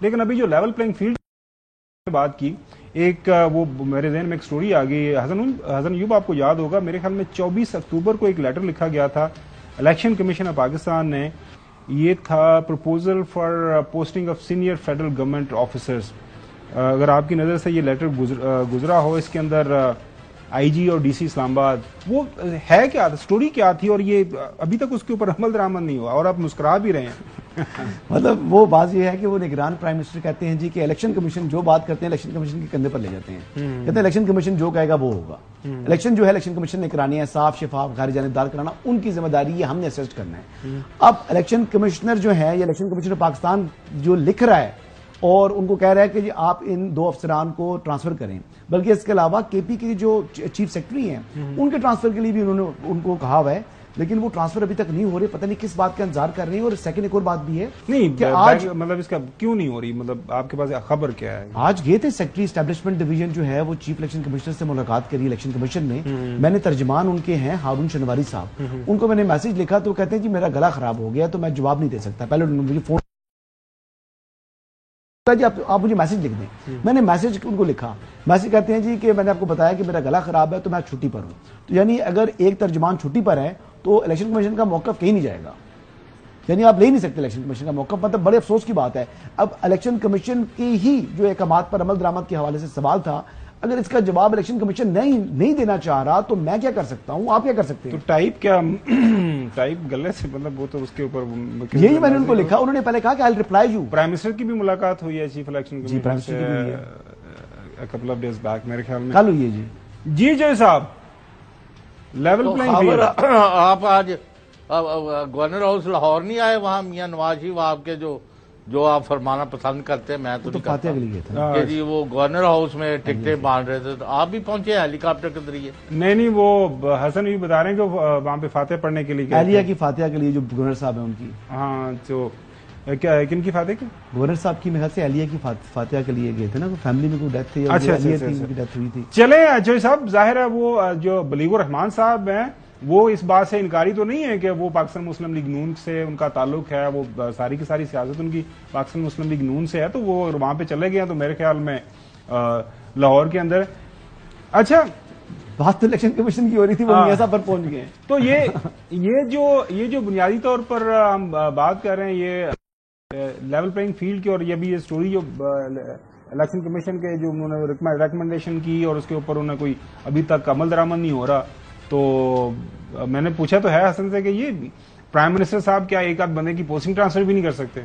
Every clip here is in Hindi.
लेकिन अभी जो लेवल प्लेइंग फील्ड बात की, एक वो मेरे जहन में एक स्टोरी आ गई। हसन यूब, आपको याद होगा, मेरे ख्याल में 24 अक्टूबर को एक लेटर लिखा गया था इलेक्शन कमीशन ऑफ पाकिस्तान ने। ये था proposal for posting of senior federal government officers. अगर आपकी नज़र से ये लेटर गुजरा हो, इसके अंदर आईजी और डीसी इस्लामाबाद, वो है क्या, स्टोरी क्या थी, और ये अभी तक उसके ऊपर अमल दरामद नहीं हुआ और आप मुस्कुरा भी रहे हैं। मतलब वो बात यह है कि वो निगरान प्राइम मिनिस्टर कहते हैं जी कि इलेक्शन कमीशन जो बात करते हैं इलेक्शन कमीशन के कंधे पर ले जाते हैं। कहते हैं इलेक्शन कमीशन जो कहेगा वो होगा। इलेक्शन जो है इलेक्शन कमीशन ने करानी है, साफ शफाफ गैर जानिबदार कराना उनकी जिम्मेदारी है, हमने असिस्ट करना है। अब इलेक्शन कमिश्नर जो है या इलेक्शन कमीशन पाकिस्तान जो लिख रहा है और उनको कह रहा है कि जी आप इन 2 अफसरान को ट्रांसफर करें, बल्कि इसके अलावा केपी के जो चीफ सेक्रेटरी हैं उनके ट्रांसफर के लिए भी उन्होंने उनको कहा हुआ है, लेकिन वो ट्रांसफर अभी तक नहीं हो रही। पता नहीं किस बात का इंतजार कर रही है। और सेकंड एक और बात भी है नहीं कि आज मतलब इसका क्यों नहीं हो रही, मतलब आपके पास खबर क्या है? आज गए थे सेक्रेटरी एस्टैब्लिशमेंट डिवीजन जो है वो चीफ इलेक्शन कमिश्नर से मुलाकात करी इलेक्शन कमीशन ने। मैंने तर्जमान उनके हैं हारून शनवारी साहब, उनको मैंने मैसेज लिखा तो कहते हैं जी मेरा गला खराब हो गया तो मैं जवाब नहीं दे सकता। पहले उन्होंने मुझे फोन जी आप मुझे मैसेज लिख दें। मैंने मैसेज उनको लिखा, मैसेज कहते हैं जी कि मैंने आपको बताया कि मेरा गला खराब है तो मैं छुट्टी पर हूं। तो यानी अगर एक तर्जमान छुट्टी पर है तो इलेक्शन कमीशन का मौकफ कहीं नहीं जाएगा, यानी आप ले नहीं सकते इलेक्शन कमीशन का मौकफ। मतलब बड़े अफसोस की बात है। अब इलेक्शन कमीशन की ही जो अहकामात पर अमल दरामद के हवाले से सवाल था, अगर इसका जवाब इलेक्शन कमीशन नहीं देना चाह रहा तो मैं क्या कर सकता हूं, आप क्या कर सकते हैं? तो टाइप क्या टाइप गले से, मतलब वो तो उसके ऊपर यही मैंने उनको लिखा। उन्होंने पहले कहा कि I will reply you. Prime minister की भी मुलाकात हुई है चीफ इलेक्शन जी, प्राइम मिनिस्टर की भी हुई है कपल ऑफ डेज बैक मेरे ख्याल में। कल हुई है जी जय साहब, लेवल प्लेइंग फील्ड। आप आज गवर्नर हाउस लाहौर नहीं आए? वहां मियां नवाज शरीफ आपके जो आप फरमाना पसंद करते हैं, मैं तो नहीं करता कि जी वो गवर्नर हाउस में टिकटें बांट रहे थे, तो आप भी पहुंचे हेलीकॉप्टर के जरिए? नहीं, वो हसन भी बता रहे हैं कि वहां पे फातिहा पढ़ने के लिए, एहलिया की फातिहा के लिए जो गवर्नर साहब है उनकी। हाँ, तो क्या किन की फातिहा की? गवर्नर साहब की मेरे ख्याल से एहलिया की फातिहा के लिए गए थे ना, फैमिली में कोई डेथ थी। अच्छा, उनकी डेथ हुई थी। चले अजय साहब, जाहिर है वो जो बलीगुर रहमान साहब हैं वो इस बात से इनकारी तो नहीं है कि वो पाकिस्तान मुस्लिम लीग नून से उनका ताल्लुक है, वो सारी की सारी सियासत उनकी पाकिस्तान मुस्लिम लीग नून से है, तो वो वहां पे चले गए तो मेरे ख्याल में लाहौर के अंदर। अच्छा, बात तो इलेक्शन कमीशन की हो रही थी, वो मियां साहब पर पहुंच गए। तो ये जो बुनियादी तौर पर हम बात कर रहे हैं, ये लेवल प्लेइंग फील्ड की, और ये भी ये स्टोरी जो इलेक्शन कमीशन के जो उन्होंने रिकमेंडेशन की और उसके ऊपर उन्हें कोई अभी तक अमल दरामद नहीं हो रहा, तो मैंने पूछा तो है हसन से कि ये प्राइम मिनिस्टर साहब क्या एक आध बंदे की पोस्टिंग ट्रांसफर भी नहीं कर सकते?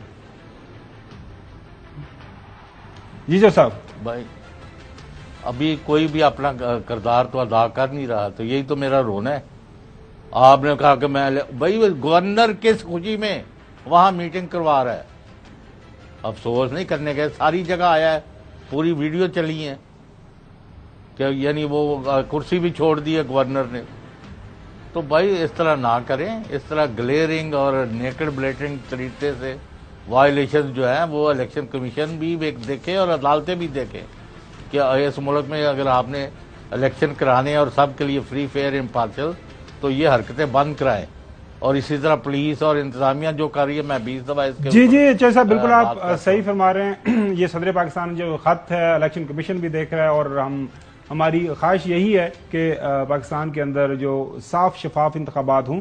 जी जो साहब, भाई अभी कोई भी अपना किरदार तो अदा कर नहीं रहा, तो यही तो मेरा रोना है। आपने कहा कि मैं भाई गवर्नर किस खुशी में वहां मीटिंग करवा रहा है, अफसोस नहीं करने गए, सारी जगह आया है, पूरी वीडियो चली है कि यानी वो कुर्सी भी छोड़ दी है गवर्नर ने। तो भाई इस तरह ना करें, इस तरह ग्लेयरिंग और नेकेड ब्लेटिंग तरीके से वायलेशन जो है वो इलेक्शन कमीशन भी देखे और अदालतें भी देखें कि इस मुल्क में अगर आपने इलेक्शन कराने और सब के लिए फ्री फेयर इम्पार्शियल, तो ये हरकतें बंद कराएं। और इसी तरह पुलिस और इंतजामिया जो कर रही है, मैं 20 दफा इसके जी अच्छा साहब, बिल्कुल आप सही फरमा रहे हैं। ये सदर पाकिस्तान जो खत है इलेक्शन कमीशन भी देख रहा है, और हमारी ख्वाहिश यही है कि पाकिस्तान के अंदर जो साफ शफाफ इंतखाबात हों।